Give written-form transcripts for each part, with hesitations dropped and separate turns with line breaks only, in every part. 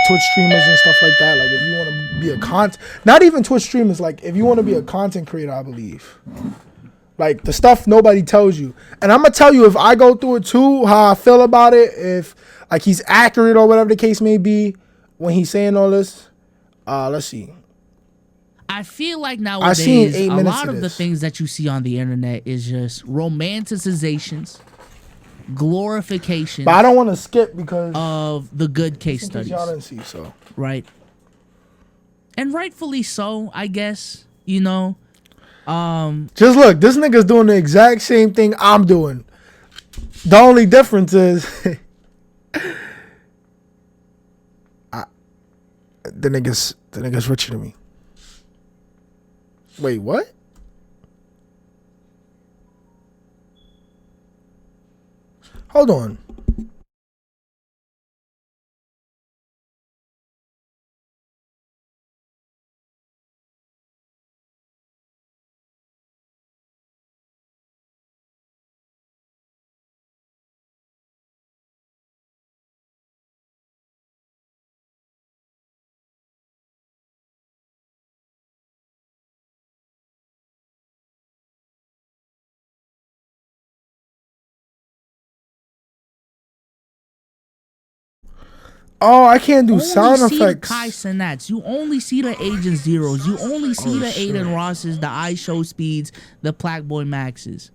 Twitch streamers and stuff like that. Like if you want to be a not even Twitch streamers, like if you want to be a content creator, I believe. Like the stuff nobody tells you. And I'm gonna tell you if I go through it too, how I feel about it, if like he's accurate or whatever the case may be when he's saying all this. Let's see.
I feel like nowadays a lot of the things that you see on the internet is just romanticizations, glorification.
But I don't want to skip because
of the good case studies.
Y'all didn't see, so.
Right. And rightfully so, I guess. You know.
Just look, this nigga's doing the exact same thing I'm doing. The only difference is the nigga's richer than me. Wait, what? Hold on. Oh, I can't do sound effects.
The Kai Cenats. You only see the Agent Zeros. You only see the Aiden Rosses, the iShow Speeds, the Plaqueboy Maxes.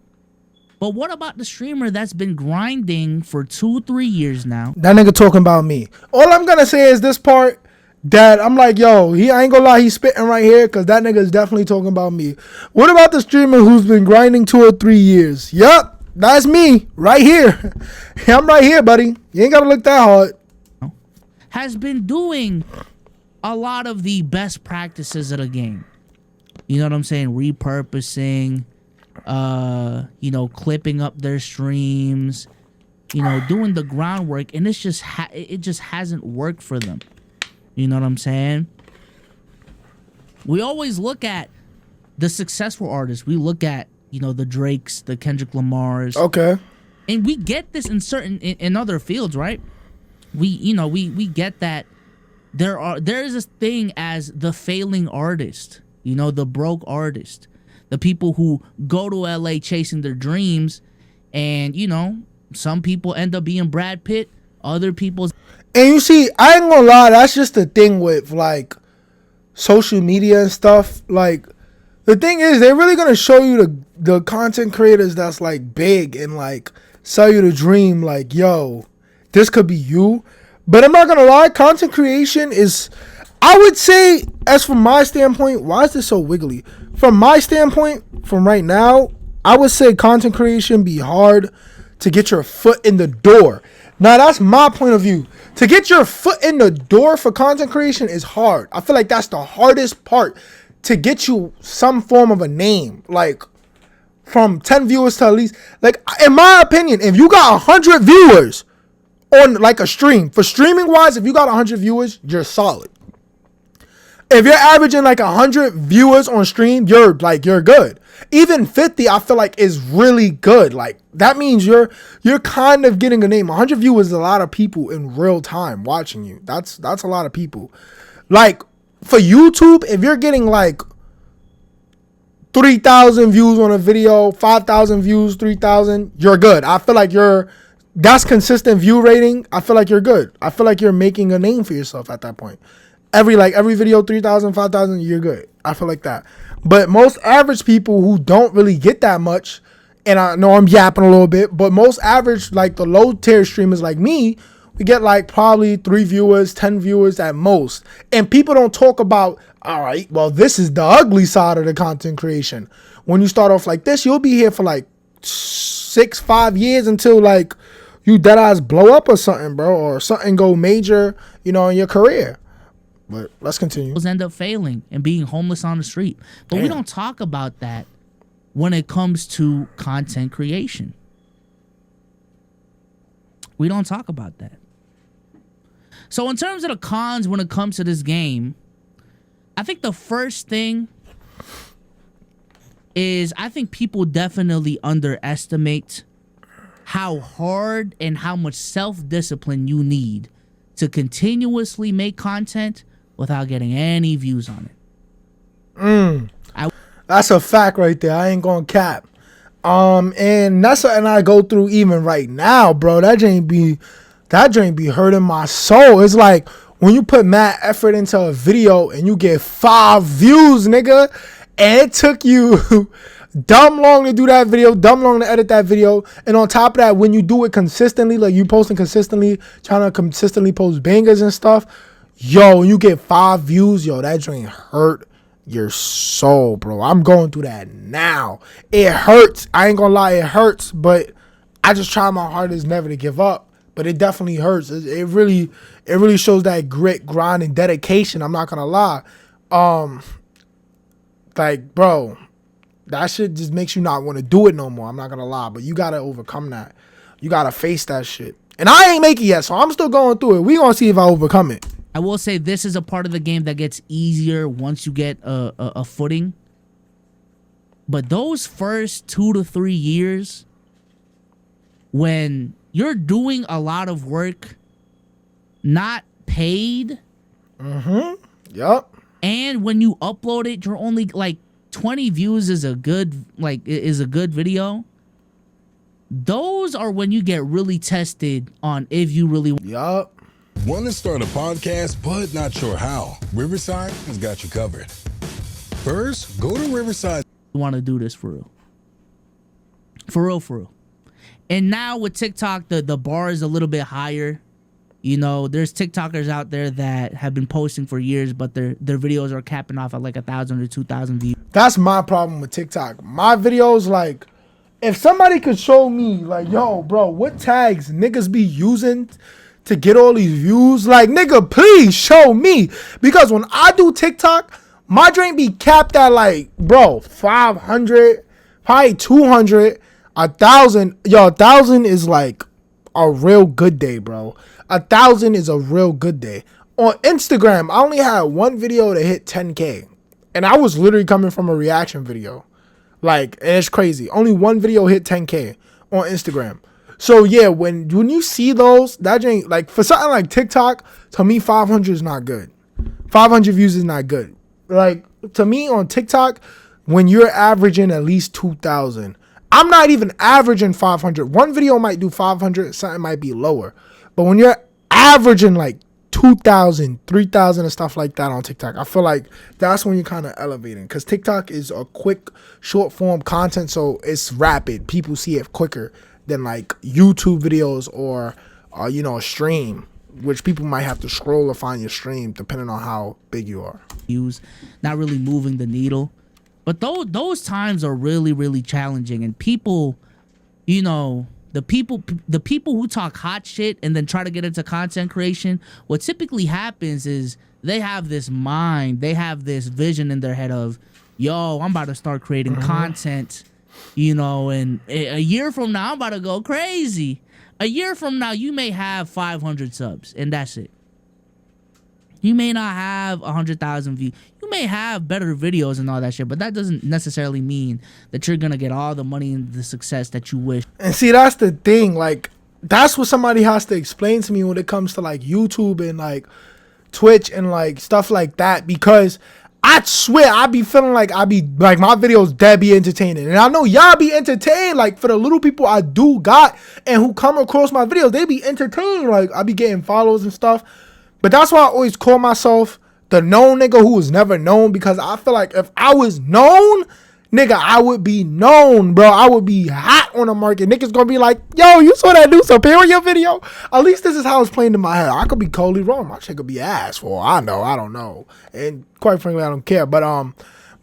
But what about the streamer that's been grinding for 2-3 years now?
That nigga talking about me. All I'm gonna say is this part that I'm like, yo, I ain't gonna lie, he's spitting right here because that nigga is definitely talking about me. What about the streamer who's been grinding 2 or 3 years? Yup, that's me right here. I'm right here, buddy. You ain't gotta look that hard.
Has been doing a lot of the best practices of the game. You know what I'm saying? Repurposing, you know, clipping up their streams, you know, doing the groundwork, and it's just it just hasn't worked for them. You know what I'm saying? We always look at the successful artists. We look at, you know, the Drakes, the Kendrick Lamars.
Okay.
And we get this in other fields, right? We get that there is this thing as the failing artist, you know, the broke artist, the people who go to LA chasing their dreams, and you know, some people end up being Brad Pitt, other people.
And you see, I ain't gonna lie, that's just the thing with like social media and stuff. Like the thing is, they're really gonna show you the content creators that's like big and like sell you the dream, like, yo, this could be you. But I'm not gonna lie, content creation is, I would say, as from my standpoint, why is this so wiggly? From my standpoint, from right now, I would say content creation be hard to get your foot in the door. Now that's my point of view. To get your foot in the door for content creation is hard. I feel like that's the hardest part, to get you some form of a name. Like from 10 viewers to at least, like in my opinion, if you got 100 viewers on like a stream, for streaming wise, if you got 100 viewers, you're solid. If you're averaging like 100 viewers on stream, you're good. Even 50, I feel like is really good. Like that means you're kind of getting a name. 100 viewers is a lot of people in real time watching you. That's a lot of people. Like for YouTube, if you're getting like 3,000 views on a video, 5,000 views, 3,000, you're good. I feel like that's consistent view rating. I feel like you're good. I feel like you're making a name for yourself at that point. Every video, 3,000, 5,000, you're good. I feel like that. But most average people who don't really get that much, and I know I'm yapping a little bit, but most average, like the low tier streamers like me, we get like probably 3 viewers, 10 viewers at most. And people don't talk about, all right, well, this is the ugly side of the content creation. When you start off like this, you'll be here for like 6-5 years until like you deadass blow up or something, bro, or something go major, you know, in your career. But let's continue.
End up failing and being homeless on the street. But we don't talk about that when it comes to content creation. We don't talk about that. So in terms of the cons when it comes to this game, I think the first thing is I think people definitely underestimate how hard and how much self-discipline you need to continuously make content without getting any views on it.
That's a fact right there. I ain't gonna cap. And that's something I go through even right now, bro. That drink be hurting my soul. It's like when you put mad effort into a video and you get 5 views, nigga, and it took you dumb long to do that video, dumb long to edit that video, and on top of that, when you do it consistently, like you posting consistently, trying to consistently post bangers and stuff, yo, you get 5 views, yo, that drink hurt your soul, bro. I'm going through that now. It hurts. I ain't gonna lie, it hurts, but I just try my hardest never to give up. But it definitely hurts. It really shows that grit, grind, and dedication. I'm not gonna lie. Like, bro, that shit just makes you not want to do it no more. I'm not gonna lie, but you gotta overcome that. You gotta face that shit. And I ain't make it yet, so I'm still going through it. We gonna see if I overcome it.
I will say this is a part of the game that gets easier once you get a footing. But those first 2 to 3 years, when you're doing a lot of work, not paid,
Yup.
and when you upload it, you're only like 20 views is a good video. Those are when you get really tested on if you really
Yup.
Want to start a podcast but not sure how? Riverside has got you covered. First, go to Riverside.
want to do this for real. For real. And now with TikTok, the bar is a little bit higher. You know, there's TikTokers out there that have been posting for years, but their videos are capping off at like 1,000 or 2,000 views.
That's my problem with TikTok. My videos, like, if somebody could show me, like, yo, bro, what tags niggas be using to get all these views, like, nigga, please show me. Because when I do TikTok, my drink be capped at, like, bro, 500, probably 200, 1,000. Yo, 1,000 is like a real good day, bro. 1,000 is a real good day. On Instagram, I only had one video to hit 10K. And I was literally coming from a reaction video. Like, and it's crazy. Only one video hit 10K on Instagram. So, yeah, when you see those, that ain't, like, for something like TikTok, to me, 500 is not good. 500 views is not good. Like, to me, on TikTok, when you're averaging at least 2,000, I'm not even averaging 500. One video might do 500, something might be lower. But when you're averaging, like, 2,000, 3,000 and stuff like that on TikTok, I feel like that's when you're kind of elevating, because TikTok is a quick short form content, so it's rapid. People see it quicker than like YouTube videos or you know, a stream, which people might have to scroll to find your stream depending on how big you are.
Not really moving the needle, but those times are really challenging, and people, you know, the people who talk hot shit and then try to get into content creation, what typically happens is they have this mind, they have this vision in their head of, yo, I'm about to start creating content, you know, and a year from now, I'm about to go crazy. A year from now, you may have 500 subs, and that's it. You may not have 100,000 views. You may have better videos and all that shit, but that doesn't necessarily mean that you're going to get all the money and the success that you wish.
And see, that's the thing. Like, that's what somebody has to explain to me when it comes to, like, YouTube and, like, Twitch and, like, stuff like that. Because I swear I be feeling like my videos dead be entertaining. And I know y'all be entertained. Like, for the little people I do got and who come across my videos, they be entertained. Like, I be getting follows and stuff. But that's why I always call myself the known nigga who was never known, because I feel like if I was known, nigga, I would be known, bro. I would be hot on the market. Niggas gonna be like, yo, you saw that new Superior video? At least this is how it's playing in my head. I could be totally wrong. My shit could be ass for all I know. I don't know. And quite frankly, I don't care. But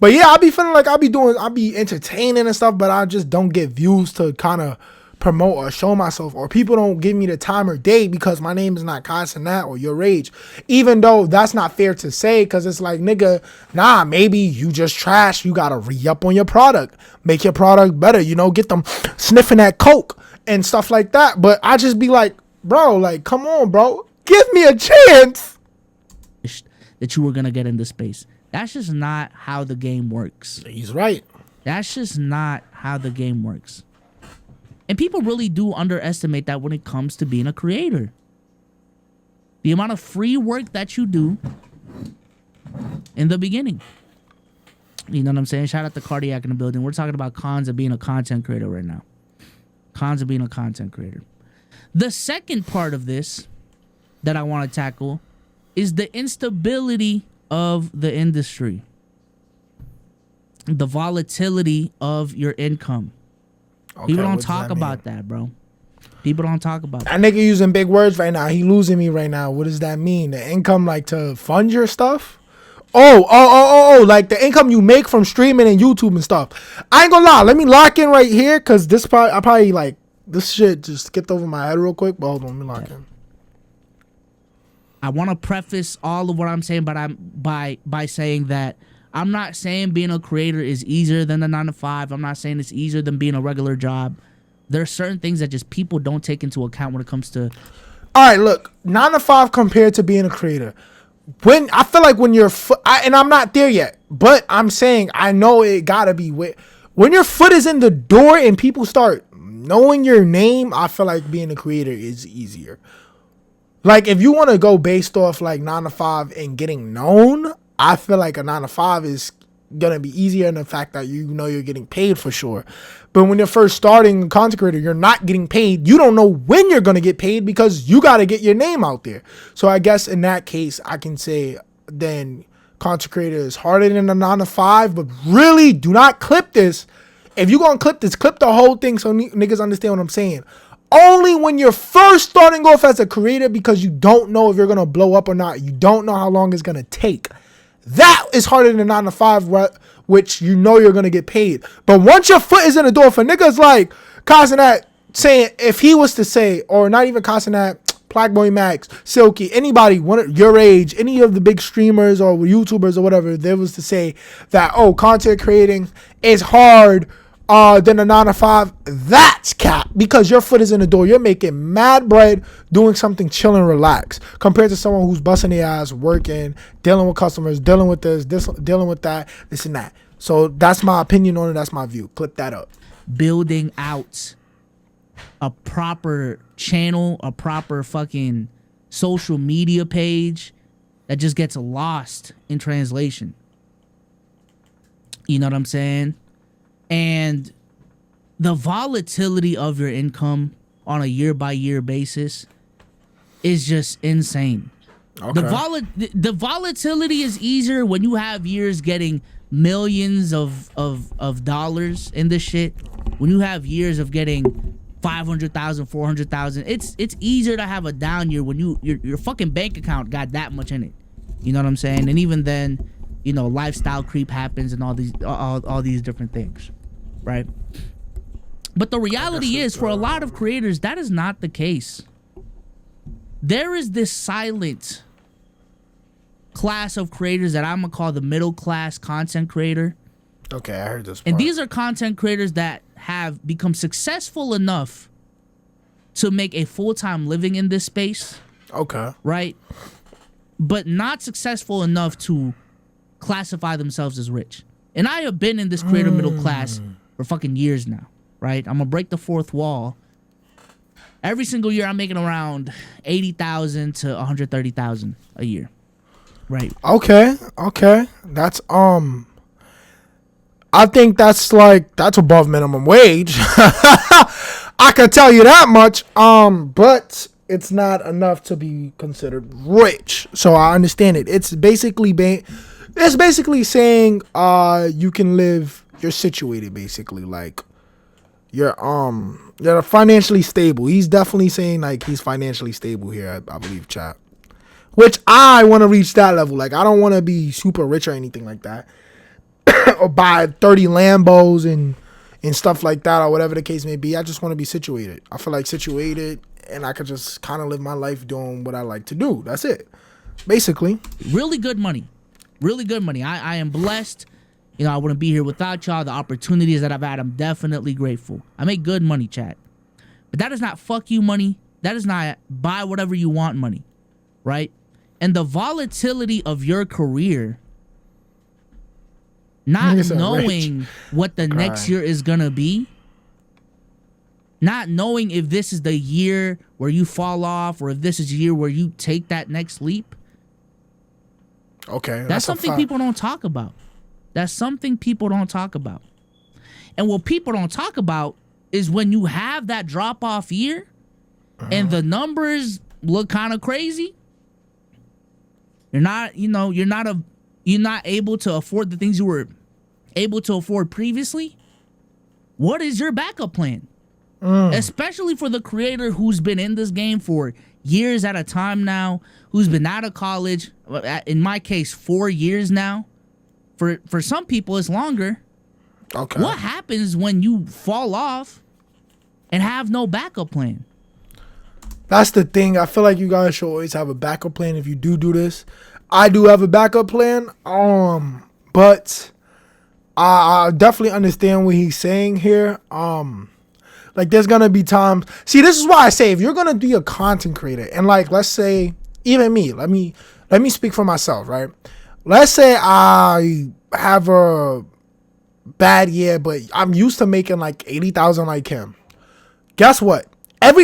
yeah, I be feeling like I be entertaining and stuff, but I just don't get views to kind of promote or show myself, or people don't give me the time or day because my name is not Casanat or Your Rage, even though that's not fair to say, because it's like, nigga, nah, maybe you just trash. You gotta re-up on your product, make your product better, you know, get them sniffing that coke and stuff like that. But I just be like, bro, like, come on, bro, give me a chance.
That you were gonna get into space. That's just not how the game works.
He's right.
That's just not how the game works. And people really do underestimate that when it comes to being a creator. the amount of free work that you do in the beginning. You know what I'm saying? Shout out to Cardiac in the building. We're talking about cons of being a content creator right now. Cons of being a content creator. The second part of this that I want to tackle is the instability of the industry. The volatility of your income.
Okay,
People don't
what does
talk
that mean?
about that, bro. People don't talk about that.
That nigga using big words right now. He losing me right now. What does that mean? The income, like, to fund your stuff? Oh, like the income you make from streaming and YouTube and stuff. I ain't gonna lie. Let me lock in right here, because this probably like, this shit just skipped over my head real quick. But hold on, let me lock in.
I want to preface all of what I'm saying, but by saying that I'm not saying being a creator is easier than the 9-to-5. I'm not saying it's easier than being a regular job. There are certain things that just people don't take into account when it comes to.
All right, look, 9-to-5 compared to being a creator. When I feel like when you're, and I'm not there yet, but I'm saying I know it gotta be when your foot is in the door and people start knowing your name. I feel like being a creator is easier. Like, if you want to go based off like 9-to-5 and getting known, I feel like a 9-to-5 is gonna be easier in the fact that you know you're getting paid for sure. But when you're first starting a content creator, you're not getting paid. You don't know when you're gonna get paid because you gotta get your name out there. So I guess in that case, I can say then content creator is harder than a 9-to-5. But really, do not clip this. If you're gonna clip this, clip the whole thing so niggas understand what I'm saying. Only when you're first starting off as a creator, because you don't know if you're gonna blow up or not. You don't know how long it's gonna take. That is harder than a 9-to-5, which you know you're gonna get paid. But once your foot is in the door, for niggas like Casanat saying, if he was to say, or not even Casanat, Blackboy Max, Silky, anybody your age, any of the big streamers or YouTubers or whatever, they was to say that, oh, content creating is hard than a 9-to-5, that's cap, because your foot is in the door. You're making mad bread doing something chill and relax compared to someone who's busting their ass, working, dealing with customers, dealing with this, dealing with that, this and that. So that's my opinion on it. That's my view. Clip that up.
Building out a proper channel, a proper fucking social media page that just gets lost in translation. You know what I'm saying? And the volatility of your income on a year-by-year basis is just insane.
Okay.
The volatility is easier when you have years getting millions of dollars in this shit. When you have years of getting 500,000, 400,000, it's easier to have a down year when your fucking bank account got that much in it. You know what I'm saying? And even then, you know, lifestyle creep happens and all these different things, right? But the reality is, for a lot of creators, that is not the case. There is this silent class of creators that I'm gonna call the middle class content creator.
Okay, I heard this part.
And these are content creators that have become successful enough to make a full-time living in this space.
Okay.
Right? But not successful enough to classify themselves as rich. And I have been in this creator middle class for fucking years now, right? I'm gonna break the fourth wall. Every single year I'm making around 80,000 to 130,000 a year. Right.
Okay. That's I think that's above minimum wage. I can tell you that much. But it's not enough to be considered rich. So I understand it. It's basically saying you can live, you're situated basically, like you're financially stable. He's definitely saying like he's financially stable here, I believe, chat. Which I want to reach that level. Like, I don't want to be super rich or anything like that. Or buy 30 Lambos and stuff like that, or whatever the case may be. I just want to be situated. I feel like situated, and I could just kind of live my life doing what I like to do. That's it. Basically.
Really good money. Really good money. I am blessed. You know, I wouldn't be here without y'all. The opportunities that I've had, I'm definitely grateful. I make good money, chat. But that is not fuck you money. That is not buy whatever you want money. Right? And the volatility of your career, not knowing what the next year is gonna be, not knowing if this is the year where you fall off or if this is the year where you take that next leap.
Okay,
That's something people don't talk about. That's something people don't talk about. And what people don't talk about is when you have that drop off year and the numbers look kind of crazy. You're not able to afford the things you were able to afford previously. What is your backup plan? Especially for the creator who's been in this game for years at a time now, who's been out of college, in my case, 4 years now. For some people, it's longer.
Okay.
What happens when you fall off and have no backup plan?
That's the thing. I feel like you guys should always have a backup plan if you do this. I do have a backup plan. But I definitely understand what he's saying here. Like there's gonna be times. See, this is why I say if you're gonna be a content creator, and like let's say even me, let me speak for myself, right? Let's say I have a bad year, but I'm used to making like 80,000 like him. Guess what?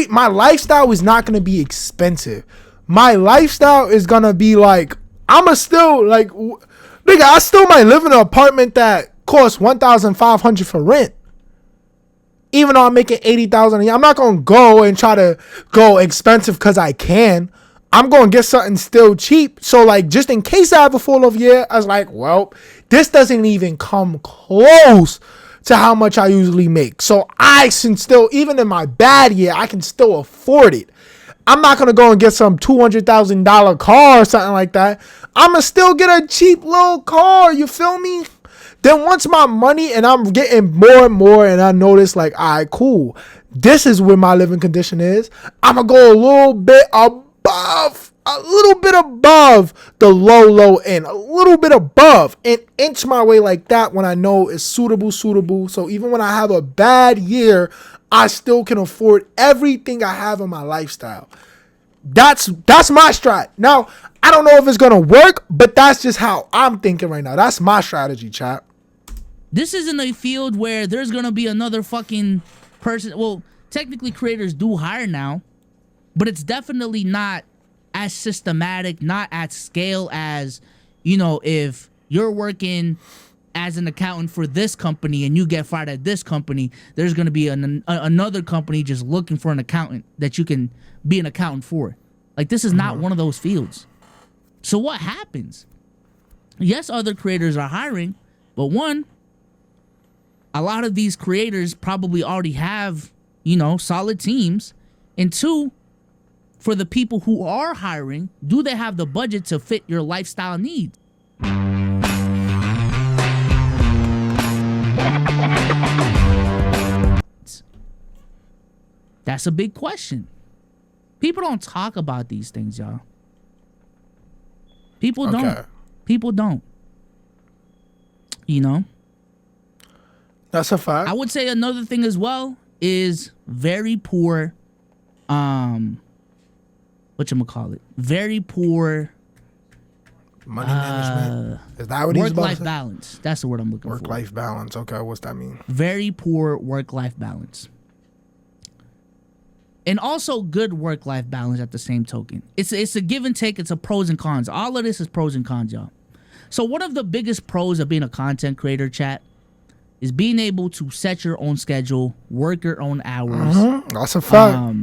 My lifestyle is not gonna be expensive. My lifestyle is gonna be like I'ma still like, nigga, I still might live in an apartment that costs $1,500 for rent. Even though I'm making 80,000 a year, I'm not gonna go and try to go expensive because I can. I'm gonna get something still cheap. So like, just in case I have a full of year, I was like, well, this doesn't even come close to how much I usually make. So I can still, even in my bad year, I can still afford it. I'm not gonna go and get some $200,000 car or something like that. I'ma still get a cheap little car. You feel me? Then once my money and I'm getting more and more and I notice like, all right, cool. This is where my living condition is. I'm going to go a little bit above the low end, a little bit above and inch my way like that when I know it's suitable. So even when I have a bad year, I still can afford everything I have in my lifestyle. That's my strat. Now, I don't know if it's going to work, but that's just how I'm thinking right now. That's my strategy, chat.
This isn't a field where there's going to be another fucking person. Well, technically creators do hire now, but it's definitely not as systematic, not at scale as, if you're working as an accountant for this company and you get fired at this company, there's going to be another company just looking for an accountant that you can be an accountant for. Like, this is not one of those fields. So what happens? Yes, other creators are hiring, but one, a lot of these creators probably already have, solid teams. And two, for the people who are hiring, do they have the budget to fit your lifestyle needs? That's a big question. People don't talk about these things, y'all. People don't. People don't.
That's a fact.
I would say another thing as well is very poor, very poor
money management. Is that what he's about to say?
Work-life balance. That's the word I'm looking for.
Work-life balance. Okay, what's that mean?
Very poor work-life balance. And also good work-life balance at the same token. It's a give and take. It's a pros and cons. All of this is pros and cons, y'all. So one of the biggest pros of being a content creator, chat, is being able to set your own schedule, work your own hours.
That's a fact.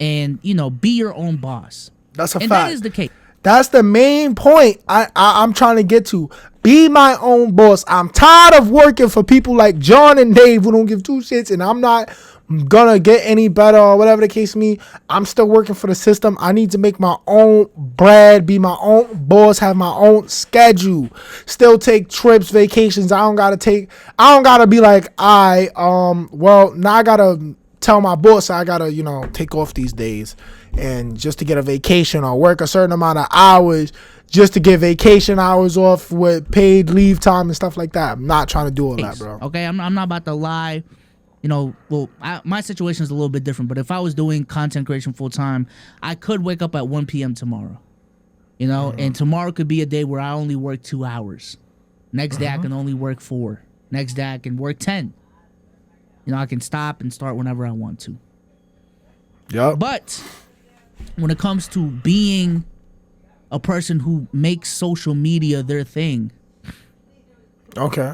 And, be your own boss.
That's a fact.
And that is the case.
That's the main point I'm trying to get to. Be my own boss. I'm tired of working for people like John and Dave who don't give two shits, and I'm not gonna get any better or whatever the case may be. I'm still working for the system. I need to make my own bread, be my own boss, have my own schedule, still take trips, vacations. I don't gotta be like, now I gotta tell my boss I gotta, take off these days and just to get a vacation or work a certain amount of hours just to get vacation hours off with paid leave time and stuff like that. I'm not trying to do all that, bro.
Okay, I'm not about to lie. My situation is a little bit different, but if I was doing content creation full time, I could wake up at 1 p.m. tomorrow, and tomorrow could be a day where I only work 2 hours. Next day I can only work 4. Next day I can work 10. You know, I can stop and start whenever I want to.
Yep.
But when it comes to being a person who makes social media their thing,
Okay.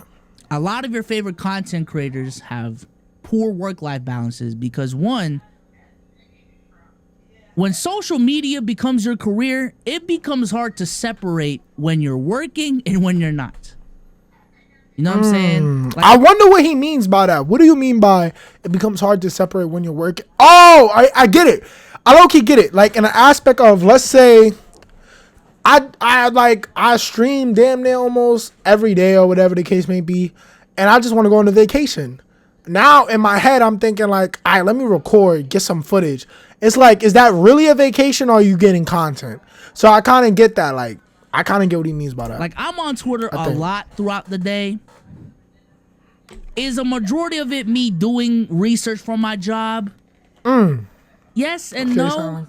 a lot of your favorite content creators have poor work-life balances because, one, when social media becomes your career, it becomes hard to separate when you're working and when you're not. You know what I'm saying? Like,
I wonder what he means by that. What do you mean by it becomes hard to separate when you're working? Oh, I get it. I low-key get it. Like in an aspect of, let's say, I stream damn near almost every day or whatever the case may be, and I just want to go on a vacation. Now in my head, I'm thinking like, all right, let me record, get some footage. It's like, is that really a vacation or are you getting content? So I kind of get that. Like, I kind of get what he means by that.
Like, I'm on Twitter a
think.
lot throughout the day. Is a majority of it me doing research for my job? Yes and
Okay,
no.
so-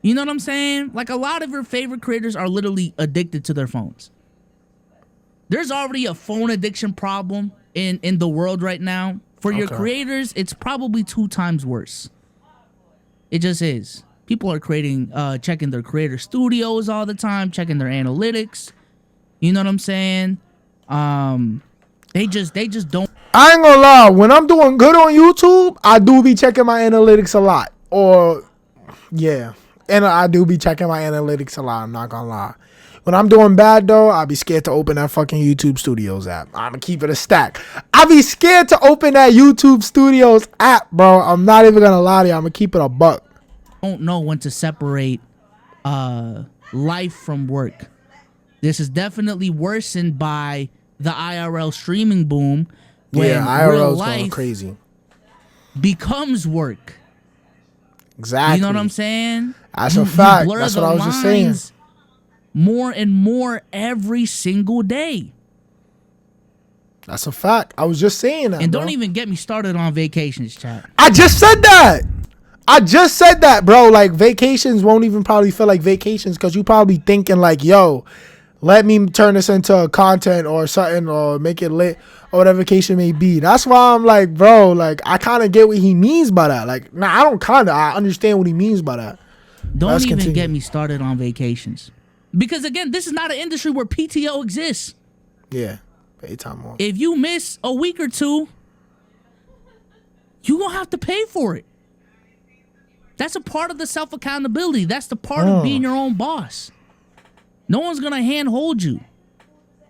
You know what I'm saying? Like, a lot of your favorite creators are literally addicted to their phones. There's already a phone addiction problem in the world right now. For your
Okay.
creators, it's probably 2 times worse. It just is. People are checking their creator studios all the time, checking their analytics. You know what I'm saying? They just don't.
I ain't gonna lie. When I'm doing good on YouTube, I do be checking my analytics a lot. Yeah. And I do be checking my analytics a lot. I'm not gonna lie. When I'm doing bad, though, I'll be scared to open that fucking YouTube Studios app. I'm gonna keep it a stack. I be scared to open that YouTube Studios app, bro. I'm not even gonna lie to you. I'm gonna keep it a buck.
Don't know when to separate life from work. This is definitely worsened by the IRL streaming boom when
Yeah,
real
IRL's going
life
crazy.
becomes work.
Exactly.
You know what I'm saying?
That's a fact.
blur
That's
the
what I was just saying.
lines more and more every single day.
That's a fact. I was just saying that.
And
bro.
don't even get me started on vacations, chat.
I just said that, bro. Like, vacations won't even probably feel like vacations because you probably thinking like, yo, let me turn this into a content or something or make it lit or whatever vacation may be. That's why I'm like, bro, like, I kind of get what he means by that. Like, I understand what he means by that.
Don't
Let's
even
continue.
get me started on vacations. Because again, this is not an industry where PTO exists.
Yeah. Pay time off.
If you miss a week or two, you gonna have to pay for it. That's a part of the self-accountability. That's the part of being your own boss. No one's gonna handhold you.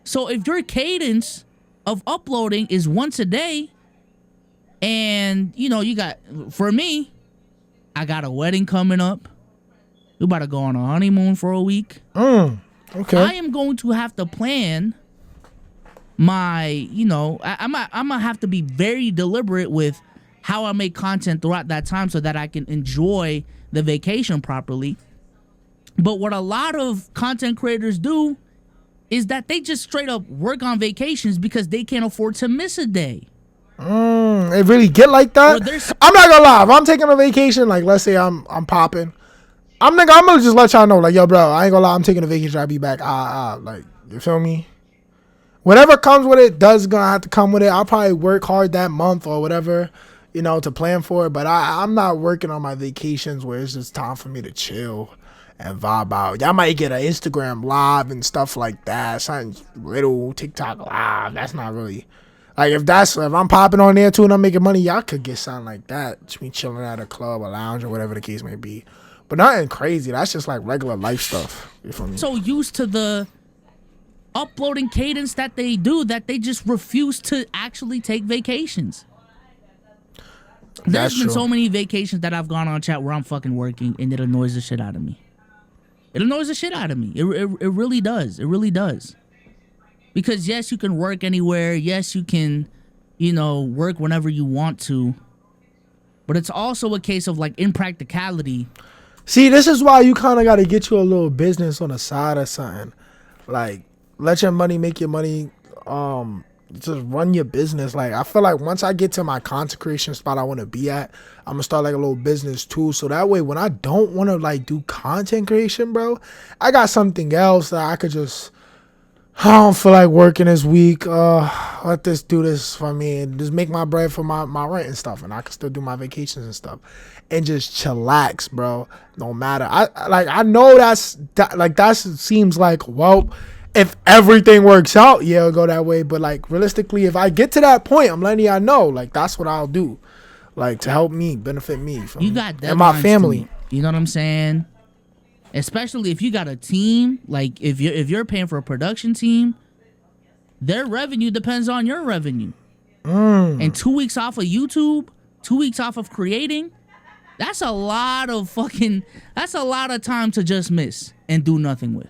So if your cadence of uploading is once a day, and you know, for me, I got a wedding coming up. We about to go on a honeymoon for a week.
Okay.
I am going to have to plan my, I'm gonna have to be very deliberate with how I make content throughout that time so that I can enjoy the vacation properly. But what a lot of content creators do is that they just straight up work on vacations because they can't afford to miss a day.
It really get like
Or
that?
there's-
I'm not gonna lie. If I'm taking a vacation, like, let's say I'm popping, I'm gonna just let y'all know, like, yo, bro, I ain't gonna lie, I'm taking a vacation. I'll be back. Like, you feel me? Whatever comes with it gonna have to come with it. I'll probably work hard that month or whatever, to plan for it. But I'm not working on my vacations where it's just time for me to chill and vibe out. Y'all might get an Instagram live and stuff like that. Something little TikTok live. That's not really like if I'm popping on there too and I'm making money, y'all could get something like that. Just me chilling at a club or lounge or whatever the case may be. But nothing crazy. That's just like regular life stuff. You feel me?
So used to the uploading cadence that they do that they just refuse to actually take vacations. There's
That's
been
true.
so many vacations that I've gone on, chat, where I'm fucking working and it annoys the shit out of me. It annoys the shit out of me. It really does. It really does. Because yes, you can work anywhere. Yes, you can, work whenever you want to. But it's also a case of like impracticality.
See, this is why you kind of got to get you a little business on the side or something. Like, let your money make your money. Just run your business. Like, I feel like once I get to my content creation spot I want to be at, I'm going to start like a little business too. So that way, when I don't want to like do content creation, bro, I got something else that I could just I don't feel like working this week. Let this do this for me and just make my bread for my rent and stuff, and I can still do my vacations and stuff, and just chillax, bro. No matter. I know that seems like, well, if everything works out, yeah, it'll go that way. But like realistically, if I get to that point, I'm letting y'all know, like that's what I'll do, like to help me, benefit me,
You got
and my
deadlines
family.
to meet. You know what I'm saying? Especially if you got a team, like if you're paying for a production team, their revenue depends on your revenue. And 2 weeks off of YouTube, 2 weeks off of creating, that's a lot of time to just miss and do nothing with.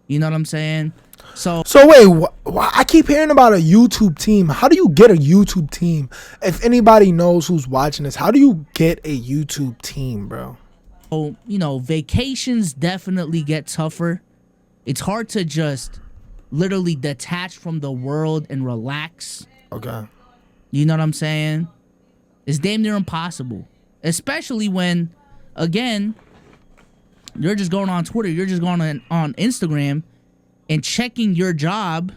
You know what I'm saying? So
wait, I keep hearing about a YouTube team. How do you get a YouTube team? If anybody knows who's watching this, how do you get a YouTube team, bro?
you know, vacations definitely get tougher. It's hard to just literally detach from the world and relax.
Okay.
You know what I'm saying? It's damn near impossible. Especially when, again, you're just going on Twitter, you're just going on Instagram, and checking your job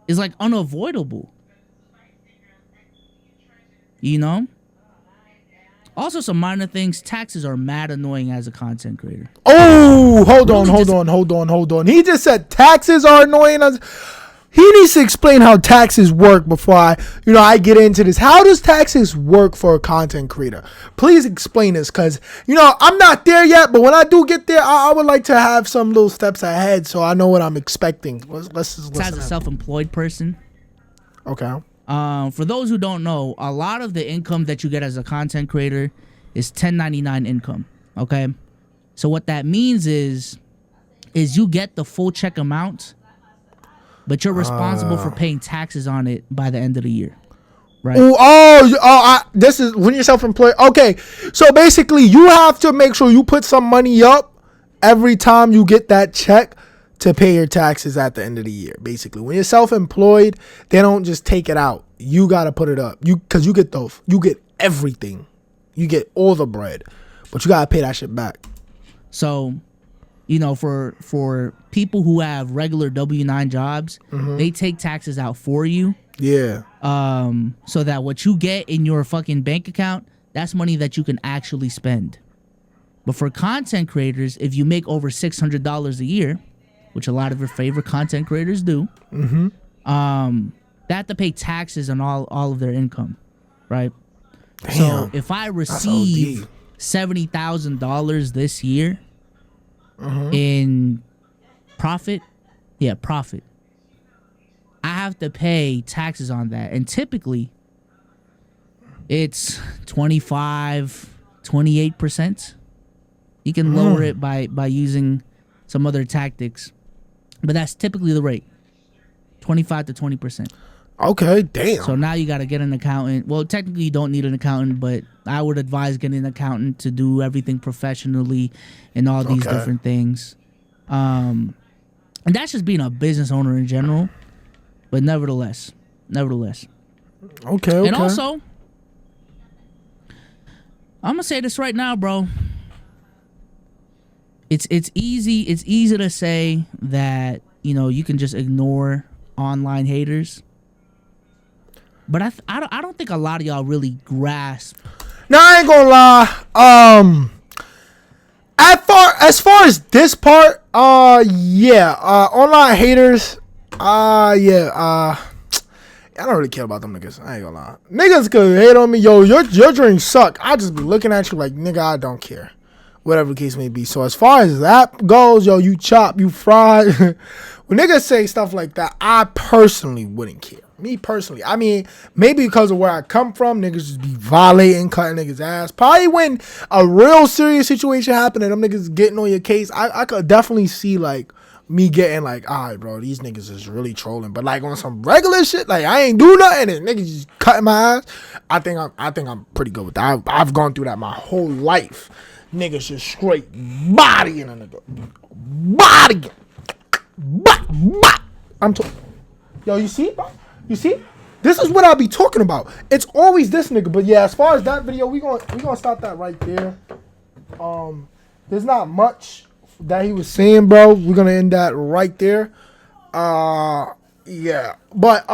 is like unavoidable. You know? Also, some minor things. Taxes are mad annoying as a content creator.
Oh, hold on. He just said taxes are annoying us. He needs to explain how taxes work before I get into this. How does taxes work for a content creator? Please explain this, because, I'm not there yet, but when I do get there, I would like to have some little steps ahead so I know what I'm expecting. Let's just listen.
As a self-employed person.
Okay.
For those who don't know, a lot of the income that you get as a content creator is 1099 income. Okay. So what that means is you get the full check amount, but you're responsible for paying taxes on it by the end of the year. Right.
This is when you're self-employed. Okay. So basically you have to make sure you put some money up every time you get that check to pay your taxes at the end of the year. Basically, when you're self-employed, they don't just take it out. You got to put it up. Because you get everything. You get all the bread, but you got to pay that shit back.
So, for people who have regular W-9 jobs, they take taxes out for you.
Yeah.
So that what you get in your fucking bank account, that's money that you can actually spend. But for content creators, if you make over $600 a year, which a lot of your favorite content creators do, they have to pay taxes on all of their income, right?
Damn,
so if I receive $70,000 this year in profit, I have to pay taxes on that. And typically, it's 28%. You can lower it by using some other tactics. But that's typically the rate, 25 to 20%.
Okay, damn.
So now you got to get an accountant. Well, technically you don't need an accountant, but I would advise getting an accountant to do everything professionally and all these different things. And that's just being a business owner in general. But nevertheless.
Okay.
And also, I'm going to say this right now, bro. It's easy to say that, you can just ignore online haters. But I don't think a lot of y'all really grasp.
No, I ain't gonna lie. As far as this part, online haters, I don't really care about them niggas. I ain't gonna lie. Niggas could hate on me. Yo, your drinks suck. I just be looking at you like, nigga, I don't care. Whatever the case may be. So as far as that goes, yo, you chop, you fry. When niggas say stuff like that, I personally wouldn't care. Me personally. I mean, maybe because of where I come from, niggas just be violating, cutting niggas' ass. Probably when a real serious situation happened and them niggas getting on your case, I could definitely see, like, me getting like, all right, bro, these niggas is really trolling. But like on some regular shit, like I ain't do nothing and niggas just cutting my ass. I think I'm pretty good with that. I've gone through that my whole life. Niggas just straight bodying a nigga. Bodying. Yo, you see, bro? You see? This is what I be talking about. It's always this nigga. But yeah, as far as that video, we gonna stop that right there. There's not much that he was saying, bro. We're gonna end that right there. Yeah. But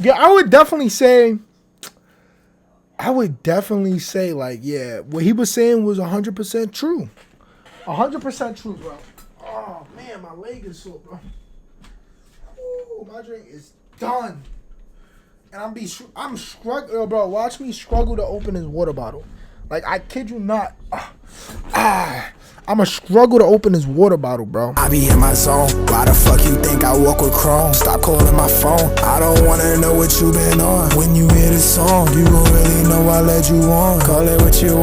yeah, I would definitely say like, yeah, what he was saying was 100% true. 100% true, bro. Oh man, my leg is sore, bro. Ooh, my drink is done. And I'm struggling, bro. Watch me struggle to open his water bottle. Like, I kid you not. I'ma struggle to open his water bottle, bro.
I be in my zone. Why the fuck you think I walk with Chrome? Stop calling my phone. I don't wanna know what you been on. When you hear this song, you gon' really know I led you on. Call it what you